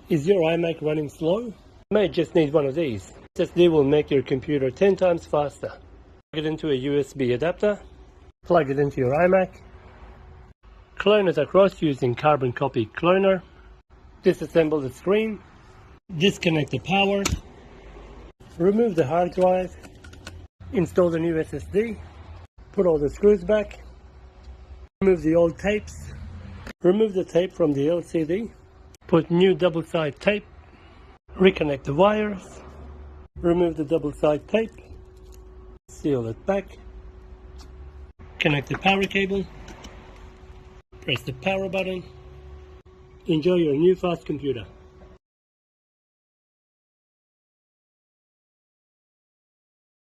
Is your iMac running slow? You may just need one of these. SSD will make your computer 10 times faster. Plug it into a USB adapter, plug it into your iMac, clone it across using carbon copy cloner, disassemble the screen, disconnect the power, remove the hard drive, install the new SSD, put all the screws back, remove the old tapes, remove the tape from the LCD, put new double-side tape, reconnect the wires, remove the double-side tape, seal it back, connect the power cable, press the power button. Enjoy your new fast computer.